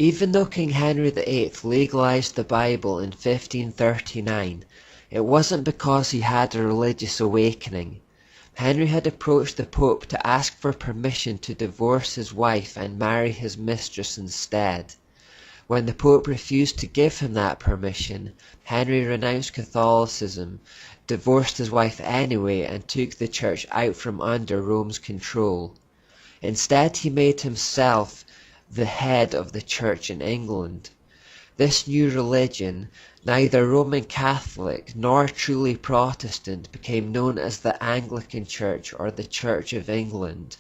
Even though King Henry VIII legalized the Bible in 1539, it wasn't because he had a religious awakening. Henry had approached the Pope to ask for permission to divorce his wife and marry his mistress instead. When the Pope refused to give him that permission, Henry renounced Catholicism, divorced his wife anyway, and took the church out from under Rome's control. Instead, he made himself the head of the church in England. This new religion, neither Roman Catholic nor truly Protestant, became known as the Anglican Church or the Church of England.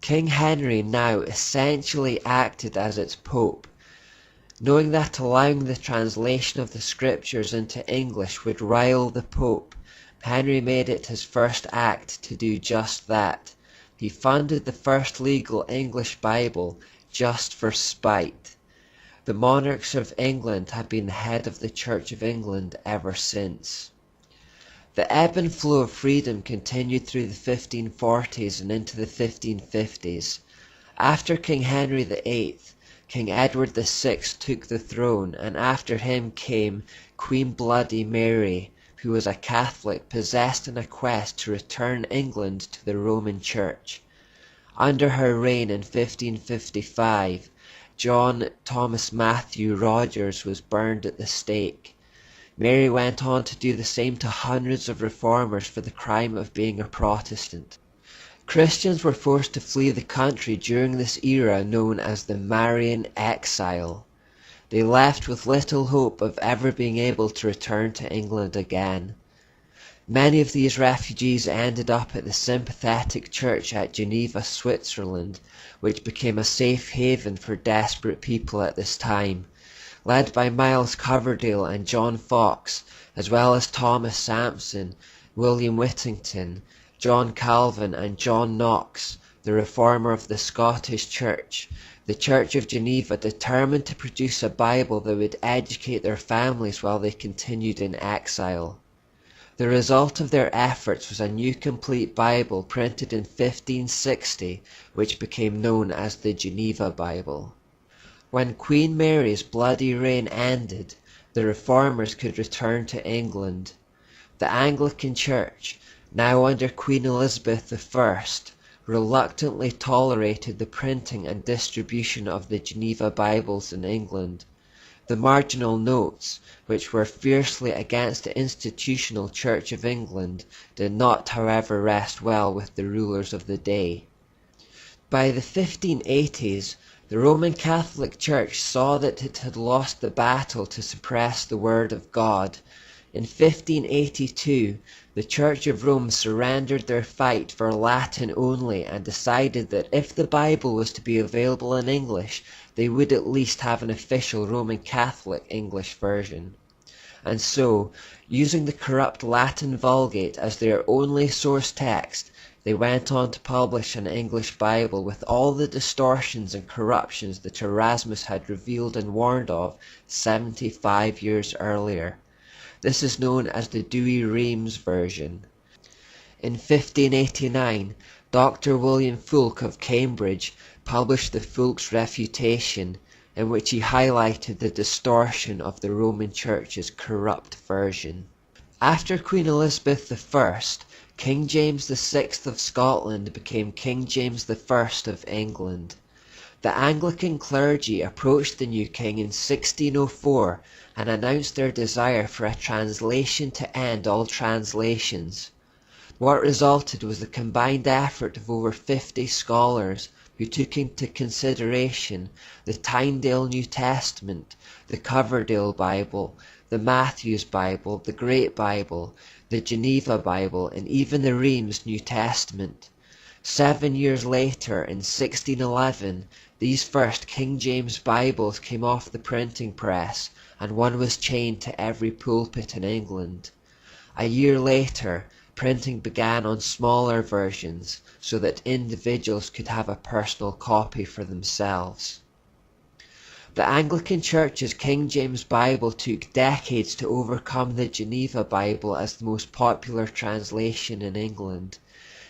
King Henry now essentially acted as its Pope. Knowing that allowing the translation of the scriptures into English would rile the Pope, Henry made it his first act to do just that. He funded the first legal English Bible just for spite. The monarchs of England have been the head of the Church of England ever since. The ebb and flow of freedom continued through the 1540s and into the 1550s. After King Henry VIII, King Edward VI took the throne, and after him came Queen Bloody Mary, who was a Catholic possessed in a quest to return England to the Roman Church. Under her reign in 1555, John Thomas Matthew Rogers was burned at the stake. Mary went on to do the same to hundreds of reformers for the crime of being a Protestant. Christians were forced to flee the country during this era known as the Marian Exile. They left with little hope of ever being able to return to England again. Many of these refugees ended up at the sympathetic church at Geneva, Switzerland, which became a safe haven for desperate people at this time. Led by Miles Coverdale and John Fox, as well as Thomas Sampson, William Whittington, John Calvin and John Knox, the reformer of the Scottish Church, the Church of Geneva determined to produce a Bible that would educate their families while they continued in exile. The result of their efforts was a new complete Bible printed in 1560, which became known as the Geneva Bible. When Queen Mary's bloody reign ended, the reformers could return to England. The Anglican Church, now under Queen Elizabeth I, reluctantly tolerated the printing and distribution of the Geneva Bibles in England. The marginal notes, which were fiercely against the institutional Church of England, did not however rest well with the rulers of the day. By the 1580s, the Roman Catholic Church saw that it had lost the battle to suppress the Word of God. In 1582, the Church of Rome surrendered their fight for Latin only and decided that if the Bible was to be available in English, they would at least have an official Roman Catholic English version. And so, using the corrupt Latin Vulgate as their only source text, they went on to publish an English Bible with all the distortions and corruptions that Erasmus had revealed and warned of 75 years earlier. This is known as the Douay-Rheims version. In 1589, Dr. William Fulke of Cambridge published the Fulke's Refutation, in which he highlighted the distortion of the Roman Church's corrupt version. After Queen Elizabeth I, King James VI of Scotland became King James I of England. The Anglican clergy approached the new king in 1604 and announced their desire for a translation to end all translations. What resulted was the combined effort of over 50 scholars who took into consideration the Tyndale New Testament, the Coverdale Bible, the Matthews Bible, the Great Bible, the Geneva Bible, and even the Rheims New Testament. 7 years later, in 1611, these first King James Bibles came off the printing press, and one was chained to every pulpit in England. A year later, printing began on smaller versions, so that individuals could have a personal copy for themselves. The Anglican Church's King James Bible took decades to overcome the Geneva Bible as the most popular translation in England.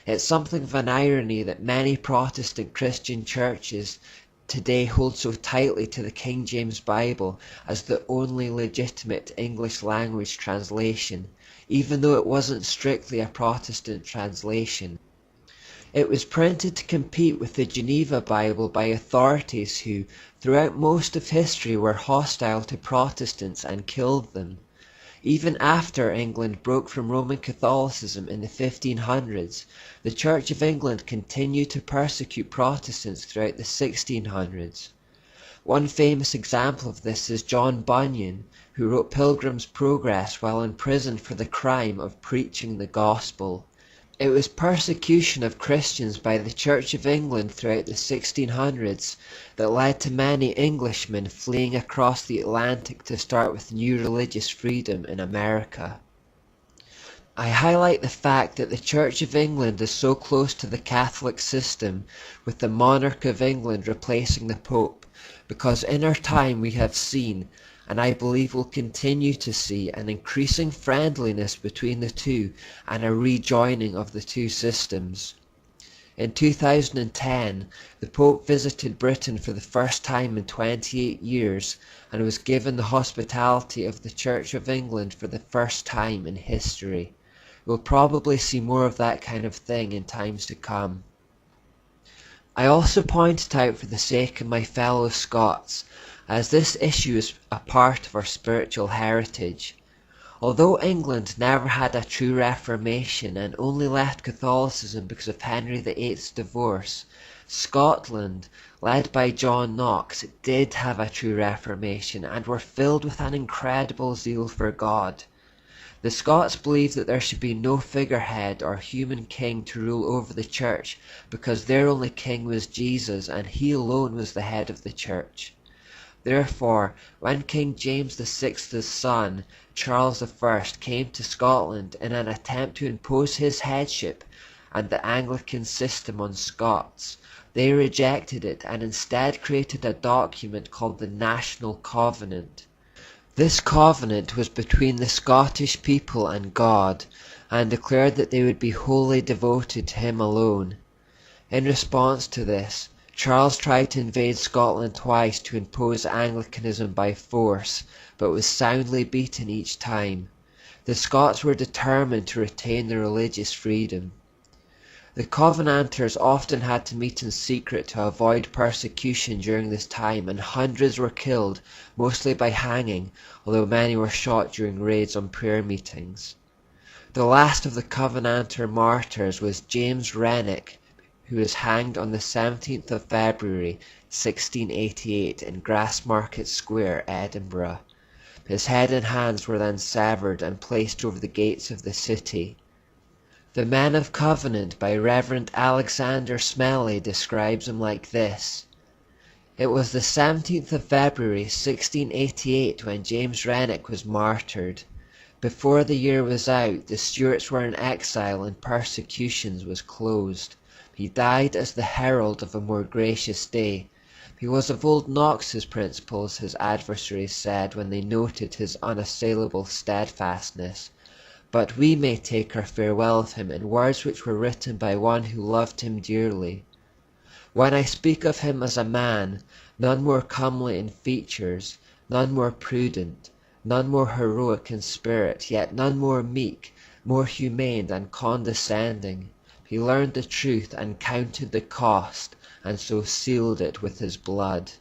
It's something of an irony that many Protestant Christian churches today hold so tightly to the King James Bible as the only legitimate English language translation, even though it wasn't strictly a Protestant translation. It was printed to compete with the Geneva Bible by authorities who, throughout most of history, were hostile to Protestants and killed them. Even after England broke from Roman Catholicism in the 1500s, the Church of England continued to persecute Protestants throughout the 1600s. One famous example of this is John Bunyan, who wrote Pilgrim's Progress while in prison for the crime of preaching the gospel. It was persecution of Christians by the Church of England throughout the 1600s that led to many Englishmen fleeing across the Atlantic to start with new religious freedom in America. I highlight the fact that the Church of England is so close to the Catholic system, with the monarch of England replacing the Pope, because in our time we have seen, and I believe will continue to see, an increasing friendliness between the two and a rejoining of the two systems. In 2010, the Pope visited Britain for the first time in 28 years and was given the hospitality of the Church of England for the first time in history. We'll probably see more of that kind of thing in times to come. I also point it out for the sake of my fellow Scots, as this issue is a part of our spiritual heritage. Although England never had a true Reformation and only left Catholicism because of Henry VIII's divorce, Scotland, led by John Knox, did have a true Reformation and were filled with an incredible zeal for God. The Scots believed that there should be no figurehead or human king to rule over the church because their only king was Jesus and he alone was the head of the church. Therefore, when King James VI's son, Charles I, came to Scotland in an attempt to impose his headship and the Anglican system on Scots, they rejected it and instead created a document called the National Covenant. This covenant was between the Scottish people and God, and declared that they would be wholly devoted to him alone. In response to this, Charles tried to invade Scotland twice to impose Anglicanism by force, but was soundly beaten each time. The Scots were determined to retain their religious freedom. The Covenanters often had to meet in secret to avoid persecution during this time, and hundreds were killed, mostly by hanging, although many were shot during raids on prayer meetings. The last of the Covenanter martyrs was James Renwick, who was hanged on the 17th of February 1688 in Grassmarket Square, Edinburgh. His head and hands were then severed and placed over the gates of the city. The Men of Covenant by Reverend Alexander Smellie describes him like this. It was the 17th of February 1688 when James Renwick was martyred. Before the year was out, the Stuarts were in exile and persecutions was closed. He died as the herald of a more gracious day. He was of old Knox's principles, his adversaries said when they noted his unassailable steadfastness. But we may take our farewell of him in words which were written by one who loved him dearly. When I speak of him as a man, none more comely in features, none more prudent, none more heroic in spirit, yet none more meek, more humane and condescending. He learned the truth and counted the cost, and so sealed it with his blood.